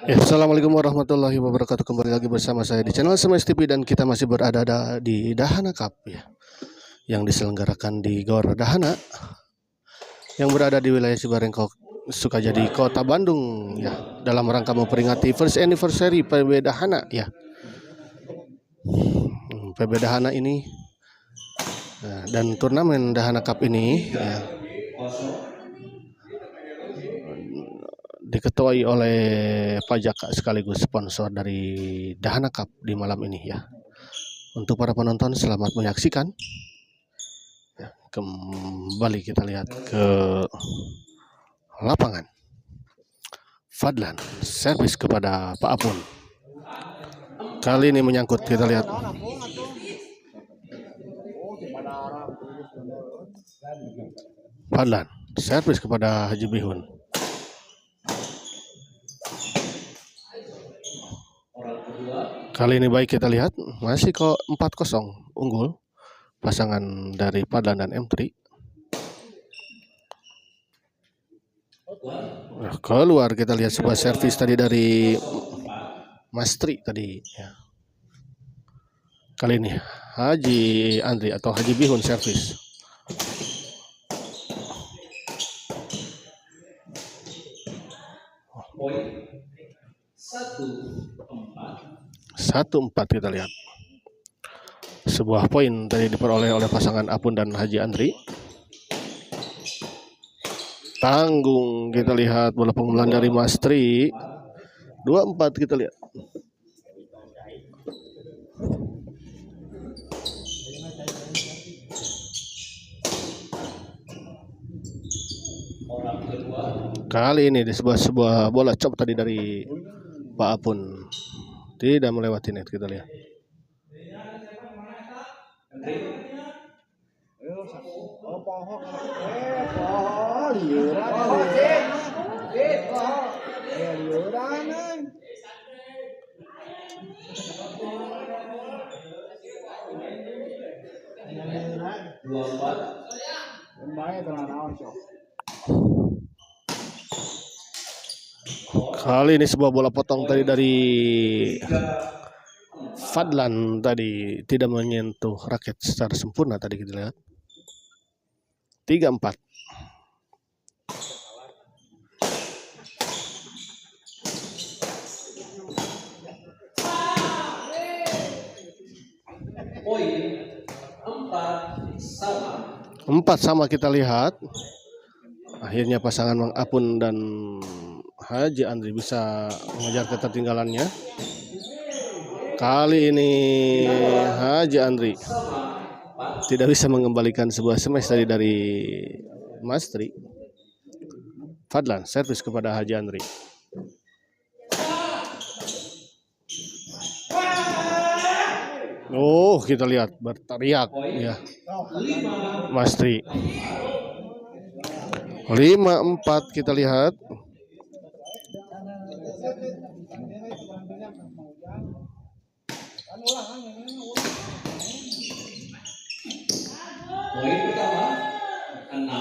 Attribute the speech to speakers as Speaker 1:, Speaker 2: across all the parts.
Speaker 1: Ya, Assalamualaikum warahmatullahi wabarakatuh. Kembali lagi bersama saya di channel Semes TV dan kita masih berada di Dahana Cup ya, yang diselenggarakan di Gor Dahana yang berada di wilayah Cibarengkok, Sukajadi, Kota Bandung ya, dalam rangka memperingati first anniversary PB Dahana ya. PB Dahana ini dan turnamen Dahana Cup ini ya, diketuai oleh Pak Jaka sekaligus sponsor dari Dahana Cup di malam ini ya. Untuk para penonton selamat menyaksikan. Ya, kembali kita lihat ke lapangan. Fadlan servis kepada Pak Apun. Kali ini menyangkut, kita lihat. Fadlan servis kepada Haji Bihun. Kali ini baik, kita lihat masih kok 4-0 unggul pasangan dari Fadlan dan M3. Keluar, kita lihat sebuah servis tadi dari Mastri tadi ya. Kali ini Haji Andri atau Haji Bihun servis. Poin 1-4 kita lihat. Sebuah poin tadi diperoleh oleh pasangan Apun dan Haji Andri. Tanggung, kita lihat bola pengumpulan dari Mastri. 2-4 kita lihat. Kali ini di sebuah bola chop tadi dari Pak Apun. Tidak melewati net, kita lihat. Kali ini sebuah bola potong tadi dari Fadlan tadi, tidak menyentuh raket secara sempurna tadi, kita lihat. 3-4. Poin 4 sama kita lihat. Akhirnya pasangan Mang Apun dan Haji Andri bisa mengejar ketertinggalannya. Kali ini Haji Andri tidak bisa mengembalikan sebuah smash tadi dari Mastri. Fadlan servis kepada Haji Andri. Oh, kita lihat berteriak ya Mastri. 5-4 kita lihat. Poin pertama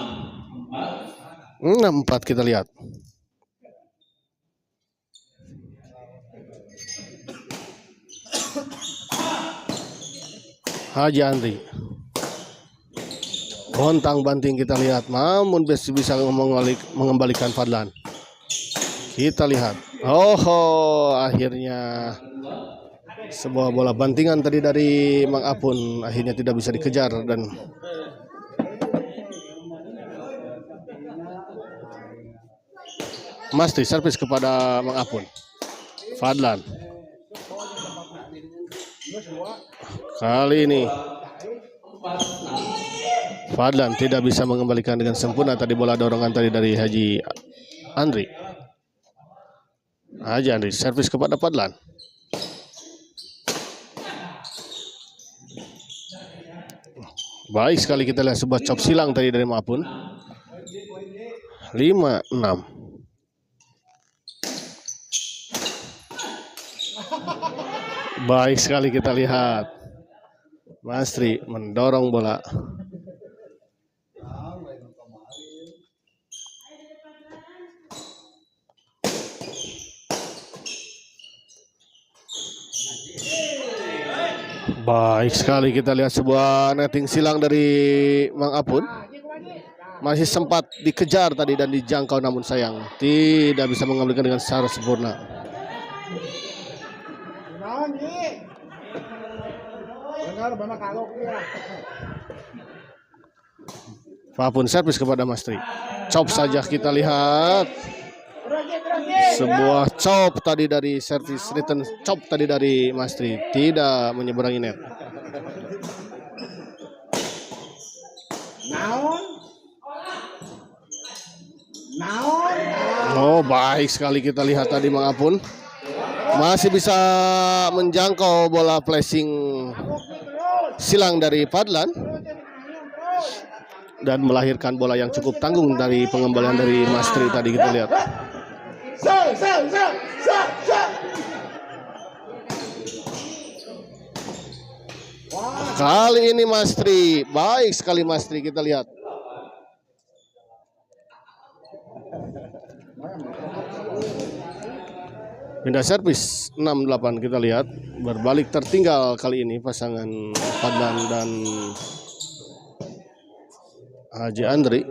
Speaker 1: 6-4 kita lihat. Haji Andri gontang banting, kita lihat, namun bisa mengembalikan Fadlan. Kita lihat. Oh, akhirnya sebuah bola bantingan tadi dari Mang Apun akhirnya tidak bisa dikejar dan Mastri servis kepada Mang Apun. Fadlan. Kali ini Fadlan tidak bisa mengembalikan dengan sempurna tadi bola dorongan tadi dari Haji Andri. Haji Andri servis kepada Fadlan. Baik sekali, kita lihat sebuah chop silang tadi dari Mang Apun. 5-6. Baik sekali, kita lihat Mastri mendorong bola. Baik sekali, kita lihat sebuah netting silang dari Mang Apun. Masih sempat dikejar tadi dan dijangkau, namun sayang tidak bisa mengambilkan dengan secara sempurna. Apun servis kepada Mastri. Chop saja, kita lihat. Sebuah chop tadi dari servis return chop tadi dari Mastri, tidak menyeberangi net. Oh, baik sekali, kita lihat tadi Mang Apun masih bisa menjangkau bola flashing silang dari Fadlan dan melahirkan bola yang cukup tanggung dari pengembalian dari Mastri tadi, kita lihat. Kali ini Mastri, baik sekali Mastri, kita lihat. Pindah servis 6-8, kita lihat. Berbalik tertinggal kali ini pasangan Fadlan dan Haji Andri.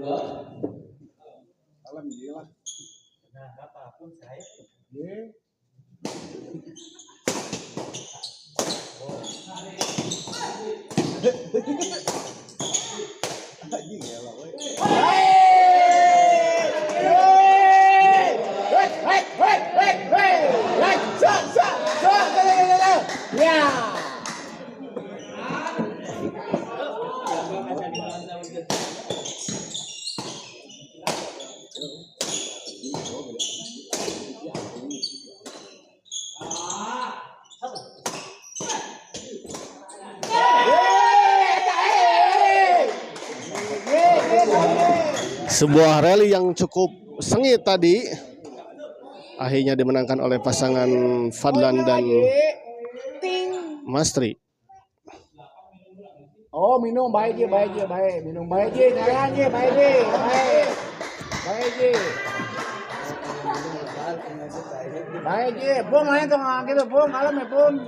Speaker 1: Sebuah rally yang cukup sengit tadi akhirnya dimenangkan oleh pasangan Fadlan dan Mastri.
Speaker 2: Oh, minum baik je, minum baik je, jalan je, baik je. Baik je, Pung lain tu gitu, Pung, kalau me Pung.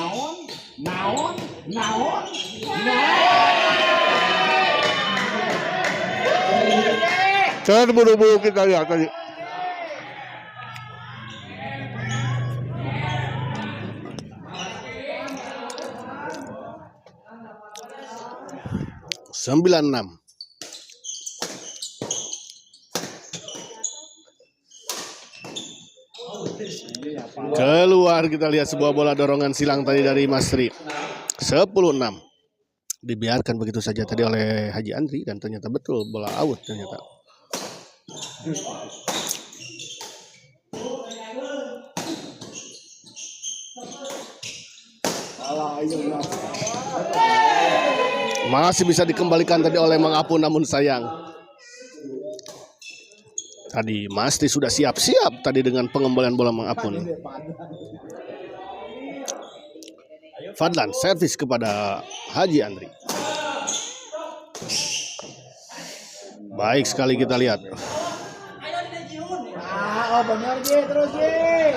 Speaker 2: Naon.
Speaker 1: Terburu-buru kita lihat tadi. Sembilan 6. Keluar, kita lihat sebuah bola dorongan silang tadi dari Mastri. 10-6. Dibiarkan begitu saja tadi oleh Haji Andri dan ternyata betul bola out ternyata. Masih bisa dikembalikan tadi oleh Mang Apun, namun sayang. Tadi Mastri sudah siap-siap tadi dengan pengembalian bola Mang Apun. Fadlan servis kepada Haji Andri. Baik sekali, kita lihat.
Speaker 2: Oh, benar je, terus je.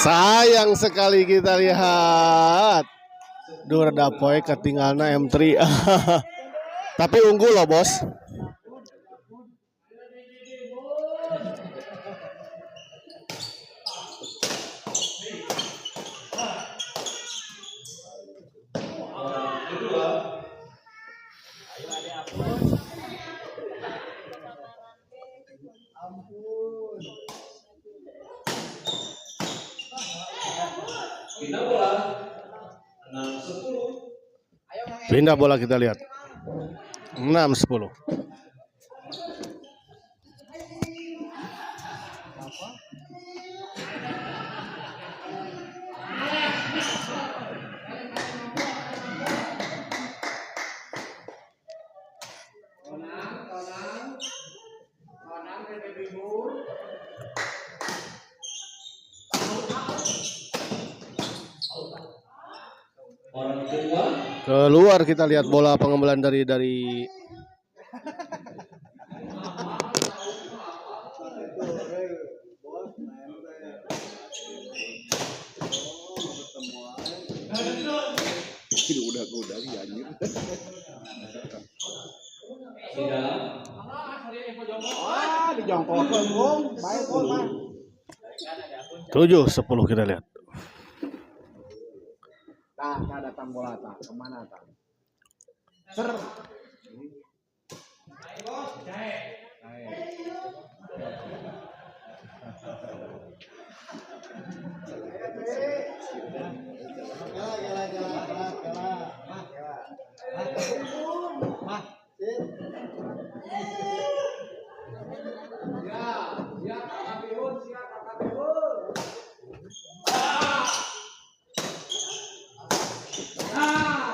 Speaker 1: Sayang sekali, kita lihat. Durdapoy ketinggalan M3. Tapi unggul loh, bos. Pindah bola kita lihat. 6-10. Keluar kita lihat bola pengembalian dari
Speaker 2: udah anjir. Dijongkokin, Bung. Baik, Bung.
Speaker 1: 7-10 kita lihat.
Speaker 2: Nah, datang bola tak. Kemana tak? Ser.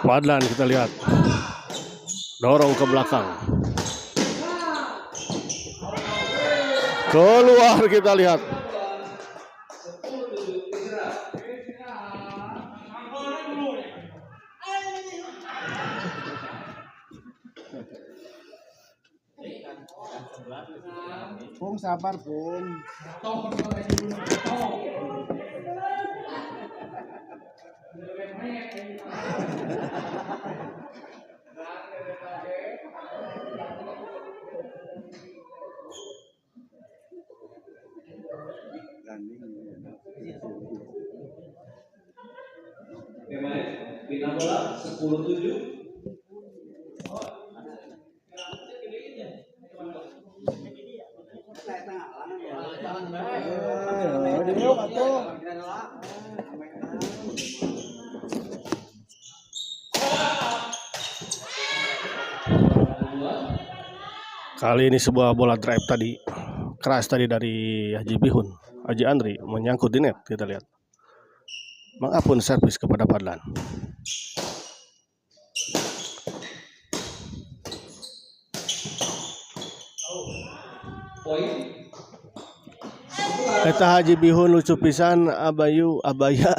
Speaker 1: Padlan kita lihat. Dorong ke belakang. Keluar kita lihat.
Speaker 2: Bung sabar, Bung.
Speaker 3: Pindah bola 10-7.
Speaker 1: Kali ini sebuah bola drive tadi keras tadi dari Haji Andri menyangkut di net, kita lihat. Mengapun servis kepada Padlan. Eta Haji Bihun lucu pisan abaya.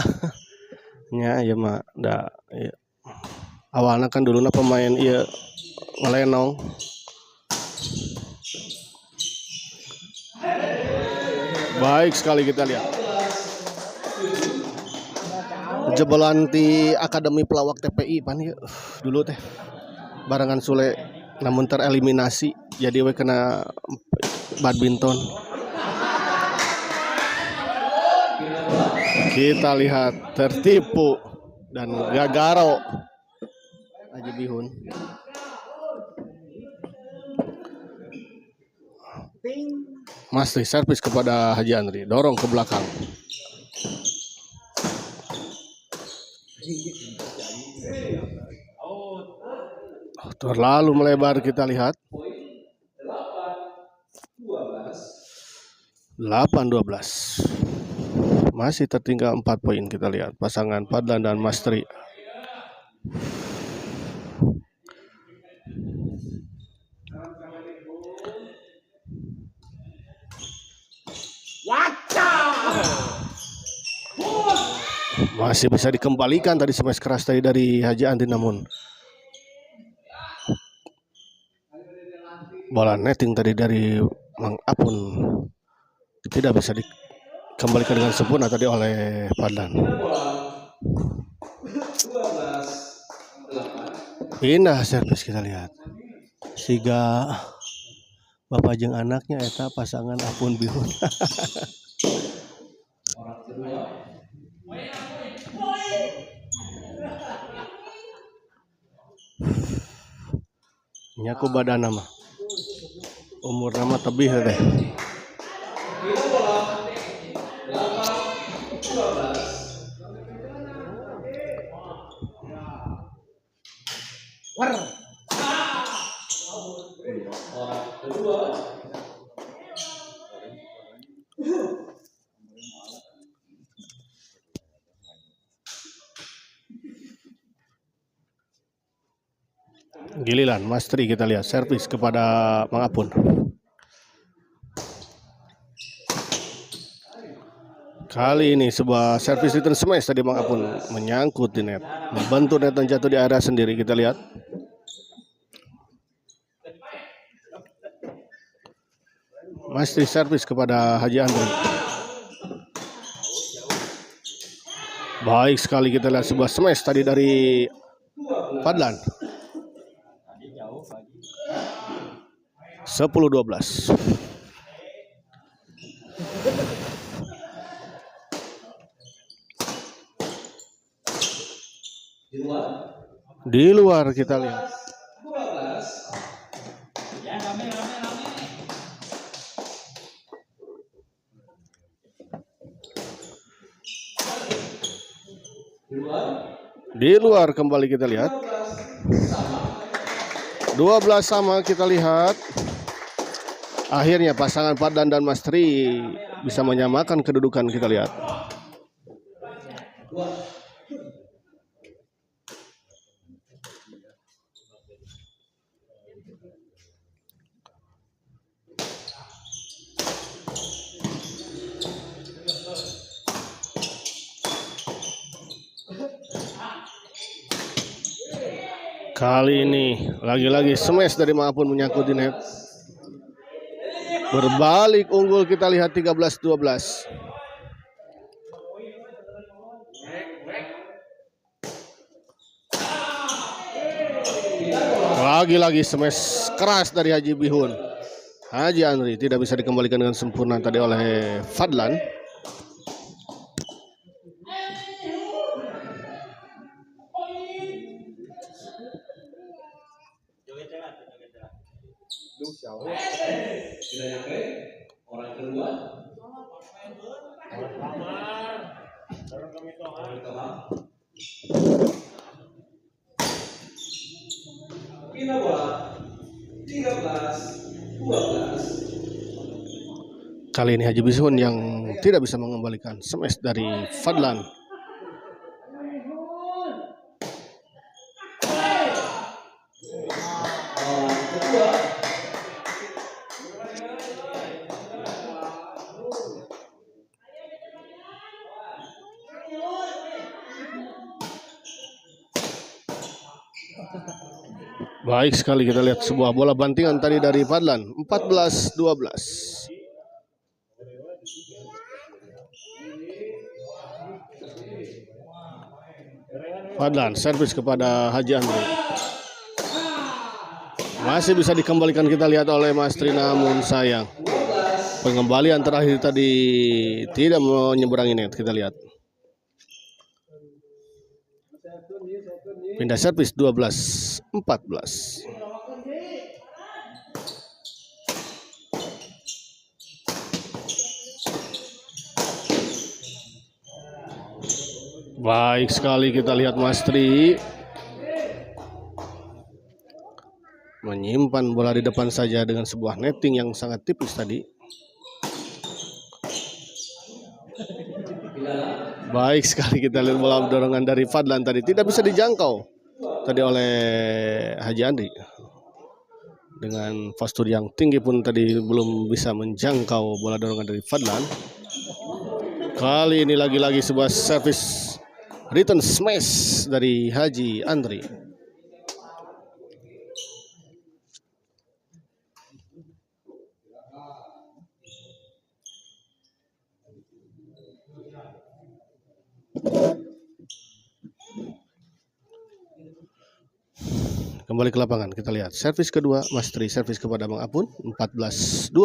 Speaker 1: Nya ya mah da ya. Awalnya kan dulu pemain ieu ngelenong. Baik sekali kita lihat. Jebolan di Akademi Pelawak TPI pan ya. Dulu teh barengan Sule namun tereliminasi jadi we kena badminton. Kita lihat tertipu dan gagaro Haji Bihun. Masih servis kepada Haji Andri, dorong ke belakang. Terlalu melebar kita lihat. 8-12. Masih tertinggal 4 poin kita lihat pasangan Padlan dan Mastri. Masih bisa dikembalikan tadi smash keras tadi dari Haji Andri, namun bola netting tadi dari Mang Apun tidak bisa dikembalikan dengan sempurna tadi oleh Padlan. Pindah servis kita lihat. Siga bapak jeung anaknya eta pasangan Apun Bihun. Nyaku badan nama umur nama tebih teh.
Speaker 2: Per.
Speaker 3: Orang kedua.
Speaker 1: Giliran Mas Tri, kita lihat servis kepada Mang Apun. Kali ini sebuah servis return smash tadi Mang Apun menyangkut di net, membentuk net dan jatuh di area sendiri. Kita lihat. Mas Tri servis kepada Haji Andri. Baik sekali, kita lihat sebuah smash tadi dari Fadlan. 10-12. Di luar kita lihat.
Speaker 3: 12.
Speaker 1: Di luar kembali kita lihat. 12 sama kita lihat. Akhirnya pasangan Fadlan dan Mas Tri bisa menyamakan kedudukan, kita lihat. Kali ini lagi-lagi smash dari Mang Apun menyangkut di net. Berbalik unggul, kita lihat 13-12. Lagi-lagi smash keras dari Haji Bihun. Haji Andri tidak bisa dikembalikan dengan sempurna tadi oleh Fadlan.
Speaker 3: Sudah nyampe orang kedua. Pindah bola 13-12.
Speaker 1: Kali ini Haji Bihun yang tidak bisa mengembalikan smash dari Fadlan. Baik sekali, kita lihat sebuah bola bantingan tadi dari Fadlan. 14-12. Fadlan servis kepada Haji Andri. Masih bisa dikembalikan, kita lihat oleh Mas Tri, namun sayang pengembalian terakhir tadi tidak menyeberangi net. Kita lihat. Pindah servis 12-14. Baik sekali, kita lihat Mas Tri menyimpan bola di depan saja dengan sebuah netting yang sangat tipis tadi. Baik sekali, kita lihat bola dorongan dari Fadlan tadi tidak bisa dijangkau tadi oleh Haji Andri. Dengan postur yang tinggi pun tadi belum bisa menjangkau bola dorongan dari Fadlan. Kali ini lagi-lagi sebuah service return smash dari Haji Andri. Kembali ke lapangan, kita lihat servis kedua Mas Tri, servis kepada Mang Apun. 14-12.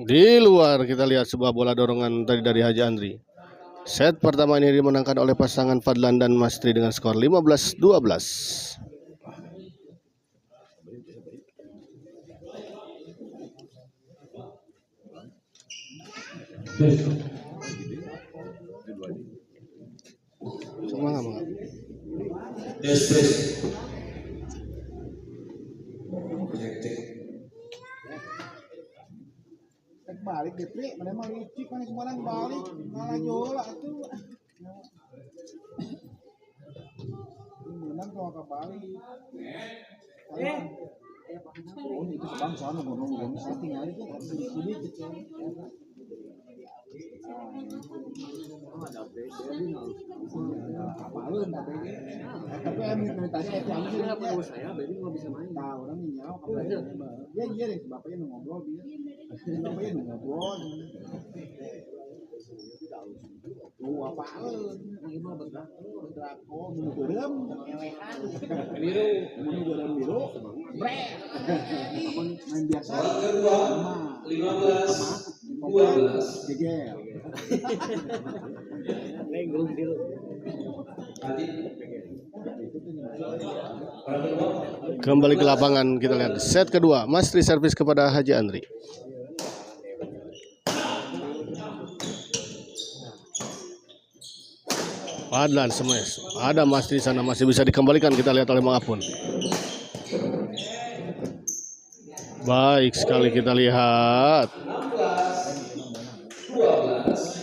Speaker 1: Di luar kita lihat sebuah bola dorongan tadi dari Haji Andri. Set pertama ini dimenangkan oleh pasangan Fadlan dan Mas Tri dengan skor 15-12. Semangat, semangat.
Speaker 3: Espresso. Cek.
Speaker 2: Balik deh, Pri. Mana mah licik kan kemarin balik. Malah jola tuh. Menang kalau ke Bali. Oh, itu sebang sana gunung-gunung setting aja tuh sedikit kecil. Apalun tapi yang tadi itu apa saya berarti nggak bisa main. Tahu orang nyawa kamu. Ya iya deh bapaknya ngobrol dia. Bapaknya ngobrol. Tuh apalun. Gimana betul? Betul minum garam. Biru. Minum garam biru. Brek. Main biasa.
Speaker 3: Orang kedua 15 12.
Speaker 2: Jegel. Nenggung biru.
Speaker 3: Nanti orang kedua
Speaker 1: Kembali ke lapangan kita lihat set kedua, Masri servis kepada Haji Andri. Fadlan smash. Ada Masri di sana masih bisa dikembalikan, kita lihat oleh Mang Apun. Baik sekali kita lihat.
Speaker 3: 12.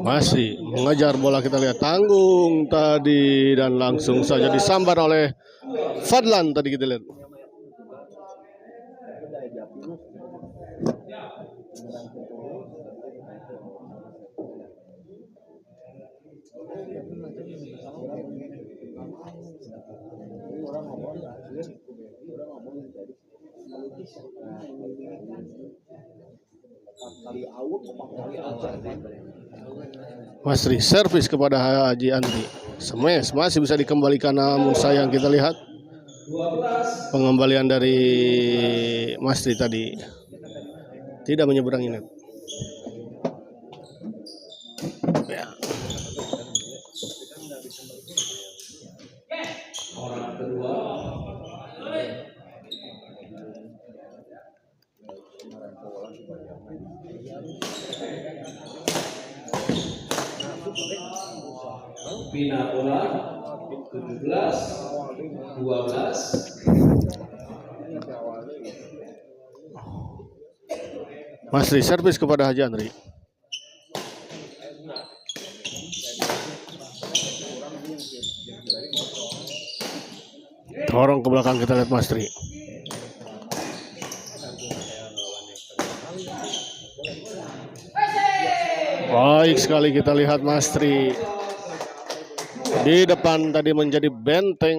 Speaker 1: Masih mengejar bola, kita lihat tanggung tadi dan langsung saja disambar oleh Fadlan tadi kita lihat. Masri servis kepada Haji Andri. Smash masih bisa dikembalikan, namun sayang kita lihat
Speaker 3: 12.
Speaker 1: pengembalian dari Masri tadi tidak menyeberangi net. Ya.
Speaker 3: Orang kedua Bina bola 17 12.
Speaker 1: Masri servis kepada Haji Andri. Dorong ke belakang, kita lihat Masri. Baik sekali kita lihat Masri. Di depan tadi menjadi benteng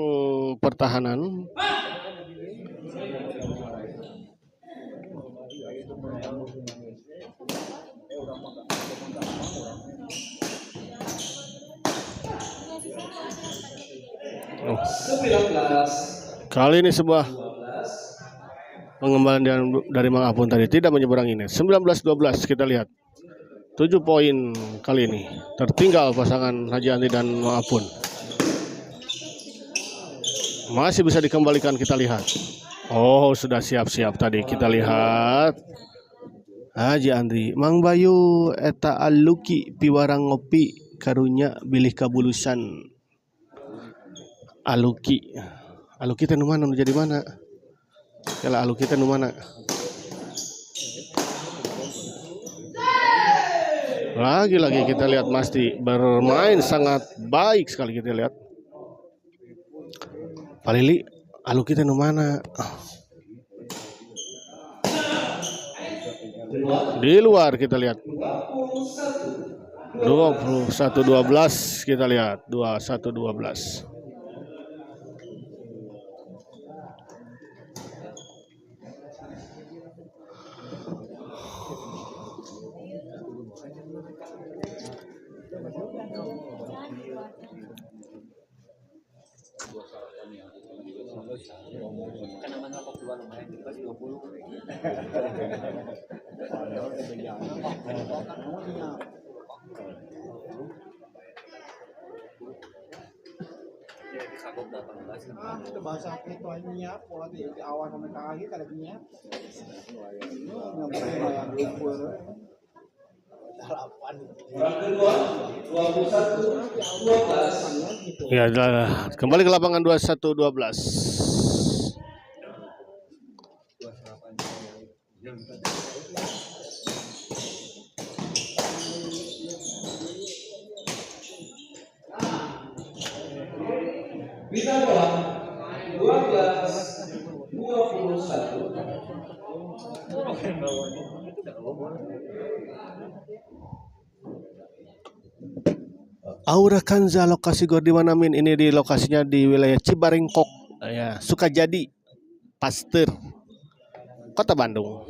Speaker 1: pertahanan. Oh.
Speaker 3: 19
Speaker 1: Kali ini sebuah
Speaker 3: 12.
Speaker 1: pengembalian dari Mang Apun tadi tidak menyeberangi net. 19-12 kita lihat. 7 poin kali ini. Tertinggal pasangan Haji Andri dan Mang Apun. Masih bisa dikembalikan, kita lihat. Oh, sudah siap-siap tadi kita lihat. Haji Andri, Mang Bayu eta aluki piwarang ngopi karunya bilih kabulusan. Aluki. Aluki teh nu mana, nu jadi mana? Kala aluki teh nu mana? Lagi-lagi kita lihat Masri bermain sangat baik sekali, kita lihat. Palili, aluki teh nu mana? Di luar kita lihat. 21-12 kita lihat. 21-12.
Speaker 2: Itu bahasa itu aja nyiap, pola di awal sampai kaki kada nyiap. Nggak yang lumpur. Dalapan.
Speaker 3: Orang kedua 21 12.
Speaker 1: Ya, kembali ke lapangan 21-12.
Speaker 3: Bina bola 12 21.
Speaker 1: Aura Kanza lokasi gor di mana Min? Ini di lokasinya di wilayah Cibarengkok, ya, Sukajadi, Pasteur, Kota Bandung.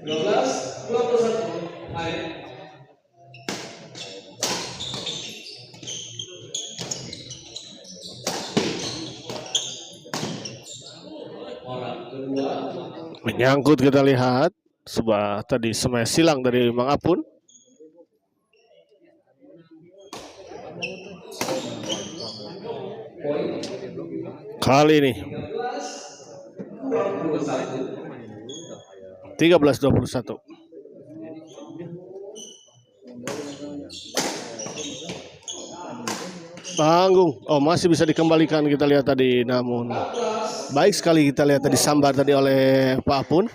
Speaker 3: Belas 21 main. Orang kedua
Speaker 1: Menyangkut kita lihat sebuah tadi smash silang dari Mang Apun.
Speaker 3: poin
Speaker 1: Kali ini
Speaker 3: 13 21.
Speaker 1: 13-21. Tanggung. Oh, masih bisa dikembalikan kita lihat tadi, namun baik sekali kita lihat tadi sambar tadi oleh Pak Apun.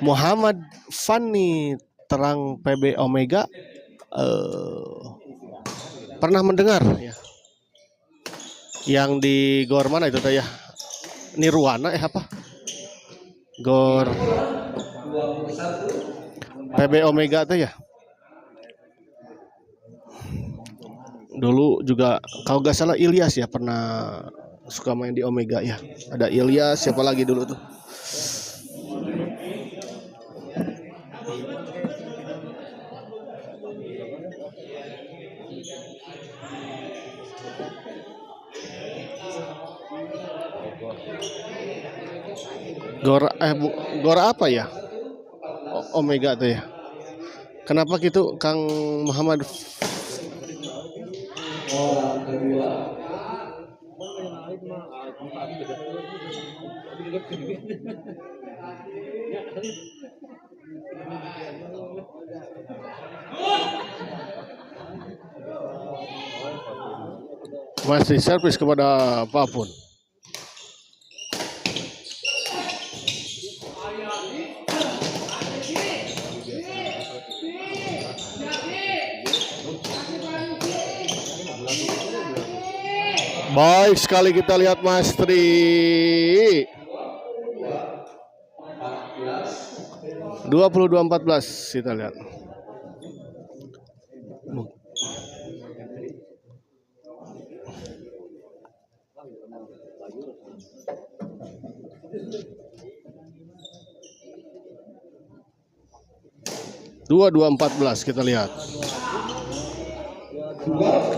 Speaker 1: Muhammad Fani Terang PB Omega, pernah mendengar ya yang di gor mana itu ya, Nirwana apa gor
Speaker 3: 21
Speaker 1: PB Omega tuh ya. Dulu juga kalau gak salah Ilyas ya pernah suka main di Omega ya. Ada Ilyas, siapa lagi dulu tuh. Gor apa ya? Omega tuh ya. Kenapa gitu Kang Muhammad?
Speaker 3: orang kedua
Speaker 1: Masih servis kepada Pak Apun. Baik sekali kita lihat Mas Tri. 22-14 kita lihat. Dua 14 kita lihat.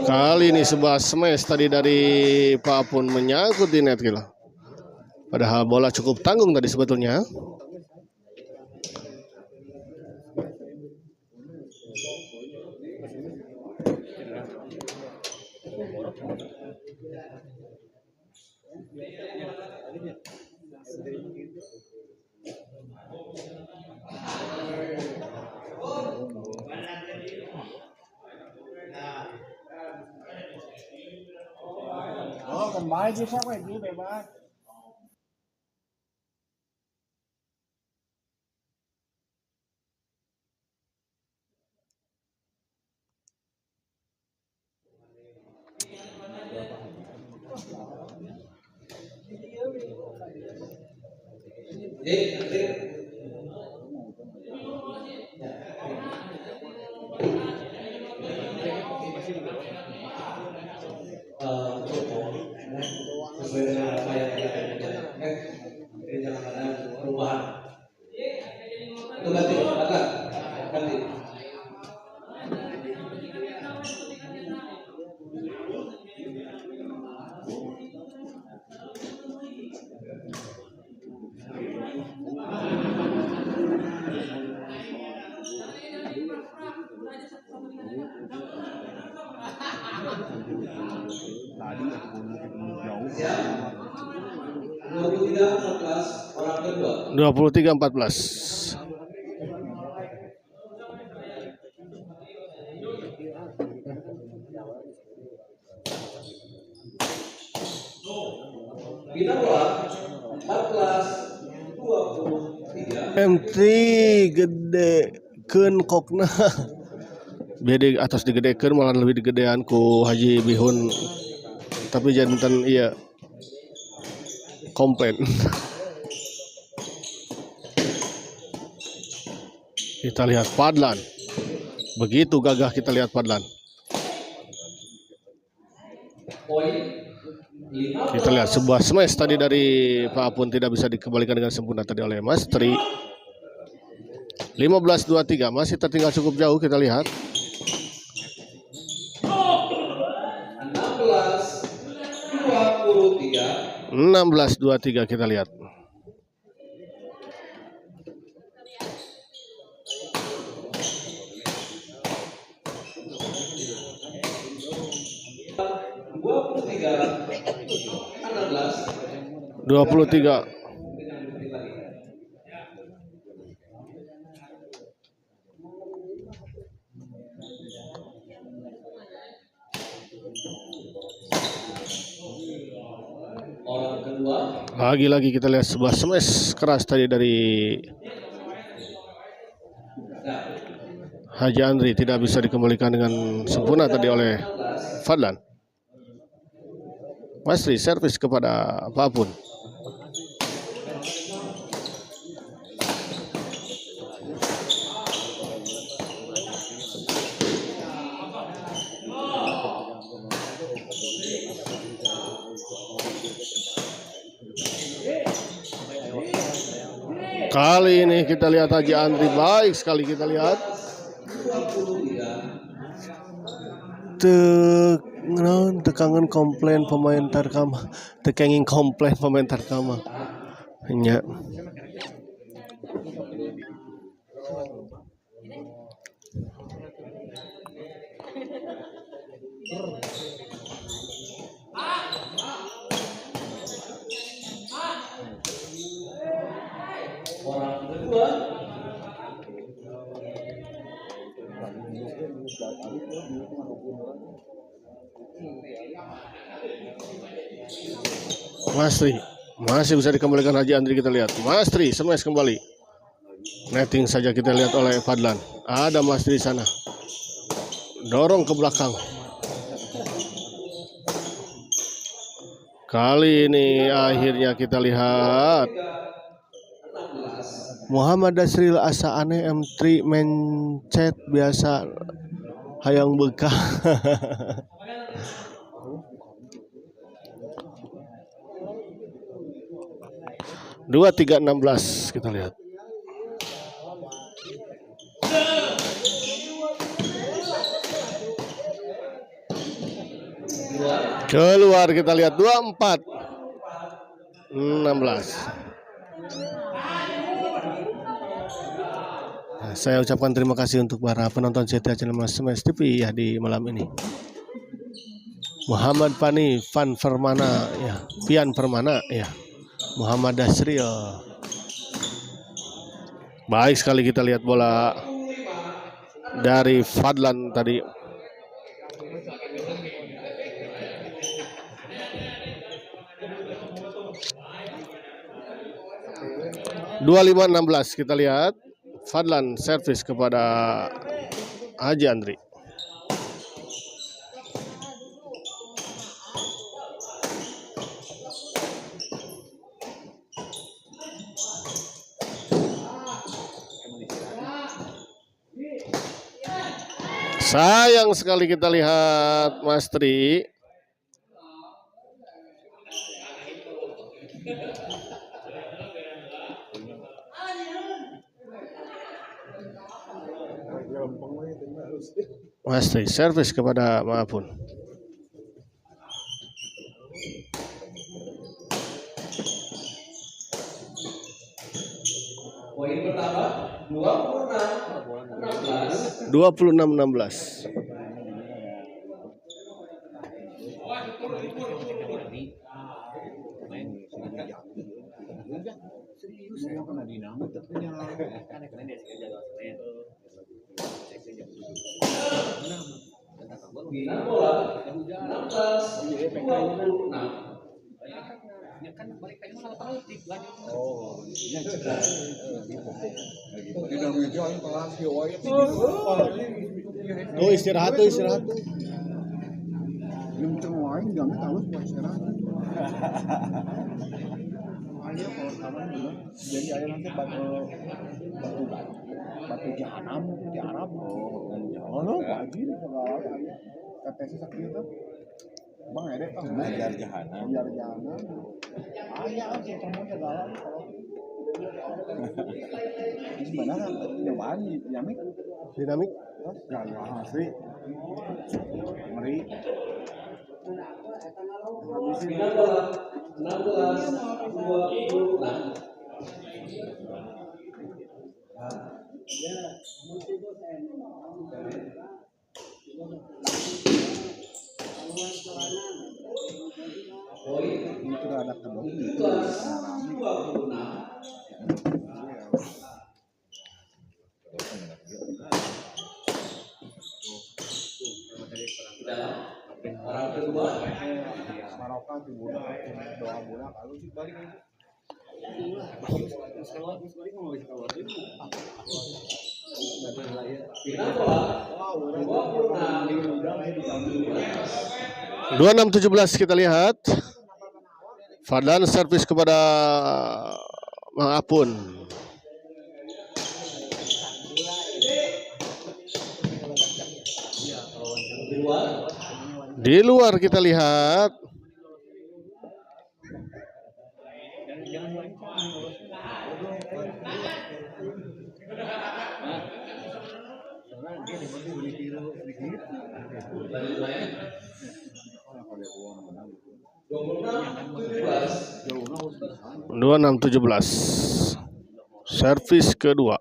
Speaker 1: Kali ini sebuah smash tadi dari Pak Apun menyangkut di net gitu. Padahal bola cukup tanggung tadi sebetulnya.
Speaker 2: Oh, kembali bisa kok ini bebas.
Speaker 3: sesuai dengan apa yang kita rencanakan. Jadi jangan ada perubahan. Itu ganti, ganti.
Speaker 2: Tadi aku ketemu jauh.
Speaker 3: Siap. 23-14 orang kedua.
Speaker 1: 23-14.
Speaker 3: Kita bola 14-23.
Speaker 1: M3 gede keun kokna. Bede atas digedekeun malah lebih digedean ku Haji Bihun. Tapi jantan iya komplain. Kita lihat Fadlan. Begitu gagah kita lihat Fadlan.
Speaker 3: Poin 15.
Speaker 1: Kita lihat sebuah smash tadi dari Pak Apun tidak bisa dikembalikan dengan sempurna tadi oleh Mas Tri. 15-23 masih tertinggal cukup jauh kita lihat.
Speaker 3: 16-23.
Speaker 1: 16-23 kita lihat. Dua puluh tiga.
Speaker 3: Orang kedua.
Speaker 1: Lagi-lagi kita lihat sebuah smash keras tadi dari Haji Andri, tidak bisa dikembalikan dengan sempurna tadi oleh Fadlan. Mas Tri servis kepada Pak Apun. Kali ini kita lihat Haji Andri baik sekali kita lihat. Tekangan komplain pemain Tarkama, tekenging komplain pemain Tarkama. Hanya
Speaker 3: Orang kedua.
Speaker 1: Mas Tri masih bisa dikembalikan Haji Andri kita lihat. Mas Tri smash kembali. Netting saja kita lihat oleh Fadlan. Ada Mas Tri sana. Dorong ke belakang. Kali ini akhirnya kita lihat Muhammad Dasril asa aneh M3 mencet biasa hayang bekah. 23-16 kita lihat. Keluar kita lihat 24-16. Nah, saya ucapkan terima kasih untuk para penonton setia channel Mas Smash TV ya di malam ini. Muhammad Fani, Van Permana, ya, Pian Permana, ya, Muhammad Dasril. Baik sekali kita lihat bola dari Fadlan tadi. Dua 25-16 kita lihat Fadlan servis kepada Haji Andri. Sayang sekali kita lihat Mas Tri. Mas Tri servis kepada Maapun.
Speaker 3: Poin pertama 26-16.
Speaker 1: 26-16.
Speaker 2: nyamuk tapi
Speaker 4: Kan keren dia sih jadwal Senin.
Speaker 3: Bina bola 16-26.
Speaker 4: Ya kan balik lagi malah politik lanjut.
Speaker 2: oh iya gitu dia udah meja yang kelas yo wae
Speaker 1: Oh, istirahat tuh.
Speaker 2: yang terwain jangan tahu buat istirahat ayo kalau kamu bilang jadi ayo nanti batu jahanam di Arab oh wajib segala KTC sakit itu bang edek kan biar jahanam ayah sih kamu segala kalau sebenarnya nyobaan dinamik ya asli meri
Speaker 3: Bina bola 16-26. Poin
Speaker 2: itu ada kedok
Speaker 3: 17-26. Dalam orang kedua
Speaker 2: Maroka tuh budak doa budak kalau sih balik aja
Speaker 3: Bina bola 26.
Speaker 1: 26-17 kita lihat. Fadlan servis kepada Mang Apun. Di luar kita lihat.
Speaker 3: Dari main
Speaker 1: 26-17. Servis kedua.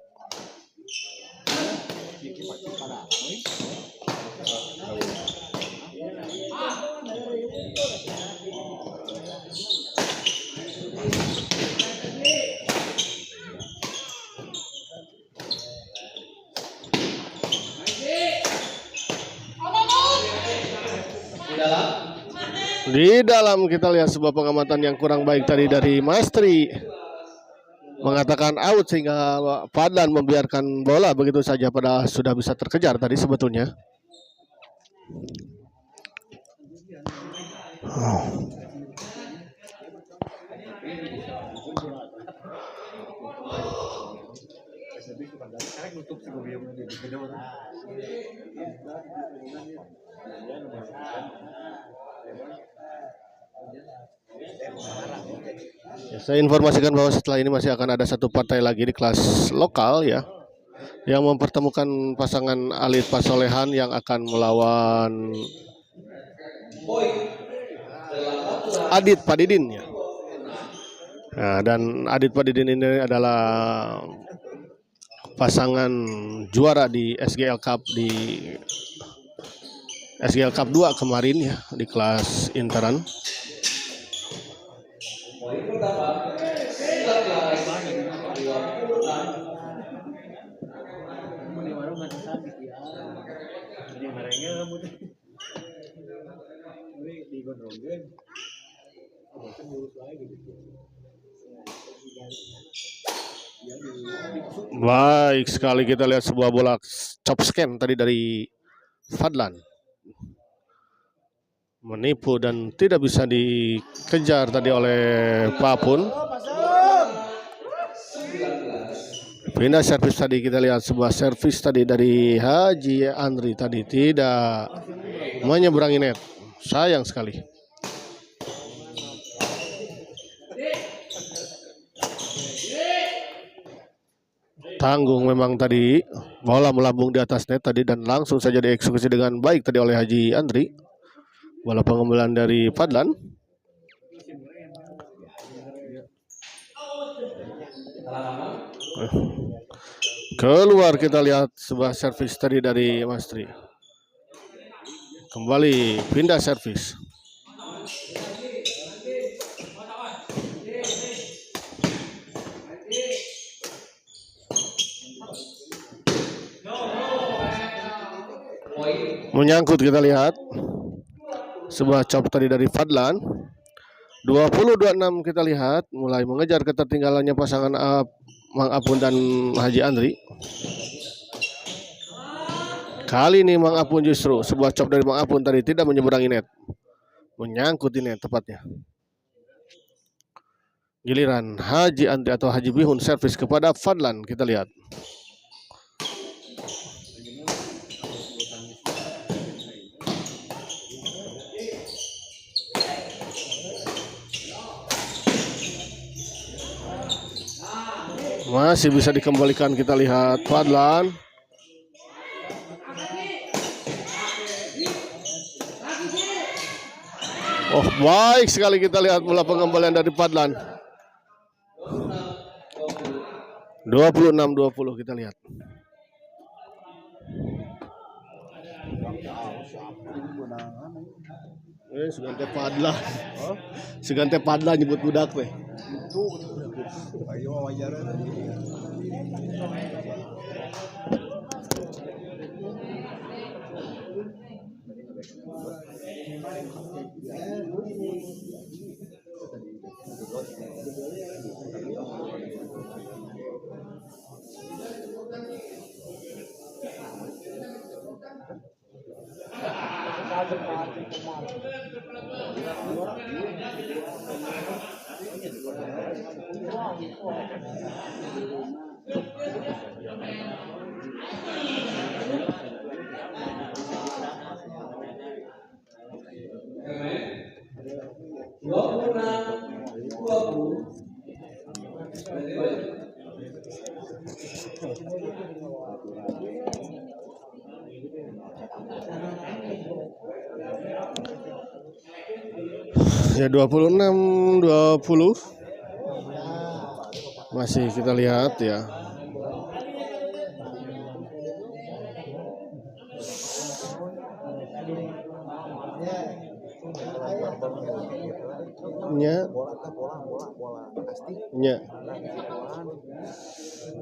Speaker 1: Di dalam kita lihat sebuah pengamatan yang kurang baik tadi dari Maestri, mengatakan out sehingga Fadlan membiarkan bola begitu saja pada sudah bisa terkejar tadi sebetulnya. Ya, saya informasikan bahwa setelah ini masih akan ada satu partai lagi di kelas lokal ya, yang mempertemukan pasangan Alit Pasolehan yang akan melawan Adit Padidin ya. Nah, dan Adit Padidin ini adalah pasangan juara di SGL Cup 2 kemarin ya di kelas interan.
Speaker 3: Poin pertama 19.
Speaker 1: Baik sekali kita lihat sebuah bola chop scan tadi dari Fadlan. Menipu dan tidak bisa dikejar tadi oleh Papun. Pindah servis tadi kita lihat sebuah servis tadi dari Haji Andri tadi tidak menyeberangi net. Sayang sekali. Tanggung memang tadi bola melambung di atas net tadi dan langsung saja dieksekusi dengan baik tadi oleh Haji Andri. Bola pengembulan dari Fadlan. Keluar kita lihat sebuah servis tadi dari Mastri. Kembali pindah servis. Menyangkut, kita lihat sebuah chop tadi dari Fadlan. 20-26 kita lihat mulai mengejar ketertinggalannya pasangan Mang Apun dan Haji Andri. Kali ini Mang Apun justru sebuah chop dari Mang Apun tadi tidak menyeberangi net, menyangkut di net tepatnya. Giliran Haji Andri atau Haji Bihun servis kepada Fadlan, kita lihat. Masih bisa dikembalikan, kita lihat Fadlan. Oh, baik sekali kita lihat bola pengembalian dari Fadlan. 26-20 kita lihat. Segante Fadlan. Segante Fadlan nyebut budak teh.
Speaker 2: Ayo wajar.
Speaker 1: Ya 26-20 masih kita lihat ya. Nya nya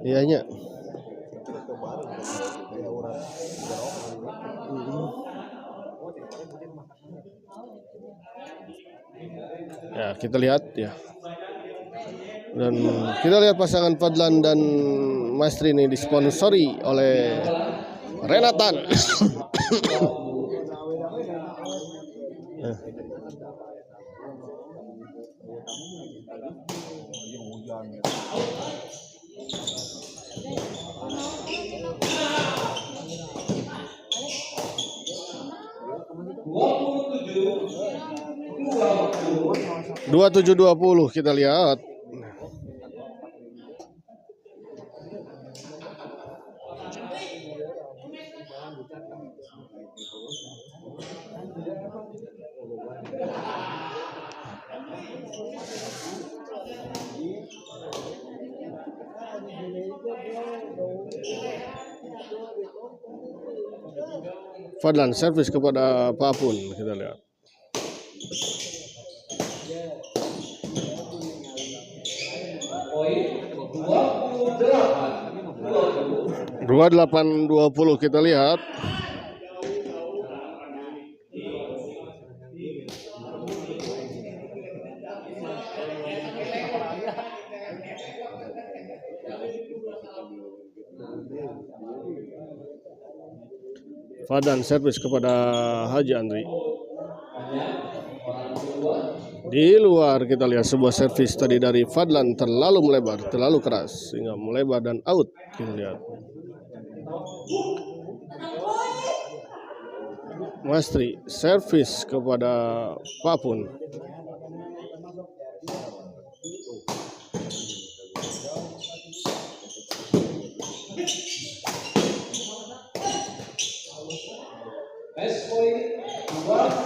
Speaker 1: iya nya. Ya, kita lihat ya. Dan kita lihat pasangan Fadlan dan Maestri ini disponsori oleh Renatan. Dua 27-20 kita lihat. Fadlan servis kepada Pak Apun, kita lihat.
Speaker 3: Poin
Speaker 1: 28-20 kita lihat. Fadlan servis kepada Haji Andri. Di luar kita lihat sebuah servis tadi dari Fadlan terlalu melebar, terlalu keras sehingga melebar dan out. Kita lihat. Maestri servis kepada Papun.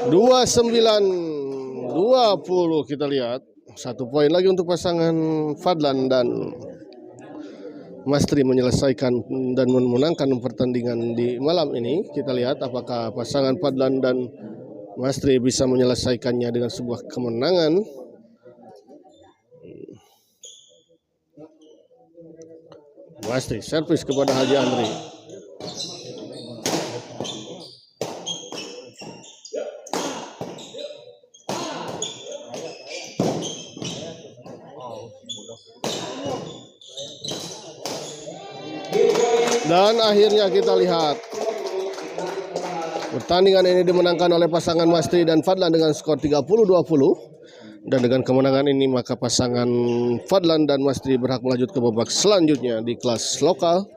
Speaker 1: Dua 9-20 kita lihat. 1 poin lagi untuk pasangan Fadlan dan Maestri menyelesaikan dan memenangkan pertandingan di malam ini. Kita lihat apakah pasangan Fadlan dan Maestri bisa menyelesaikannya dengan sebuah kemenangan. Maestri servis kepada Haji Andri. Dan akhirnya kita lihat pertandingan ini dimenangkan oleh pasangan Mastri dan Fadlan dengan skor 30-20. Dan dengan kemenangan ini maka pasangan Fadlan dan Mastri berhak melanjut ke babak selanjutnya di kelas lokal.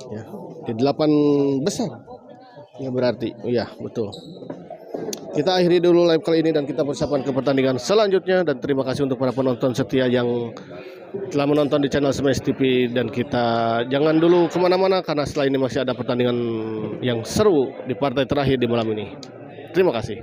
Speaker 1: Ya, di 8 besar. Ya berarti, iya betul. Kita akhiri dulu live kali ini dan kita persiapan ke pertandingan selanjutnya. Dan terima kasih untuk para penonton setia yang telah menonton di channel Smash TV. Dan kita jangan dulu kemana-mana karena setelah ini masih ada pertandingan yang seru di partai terakhir di malam ini. Terima kasih.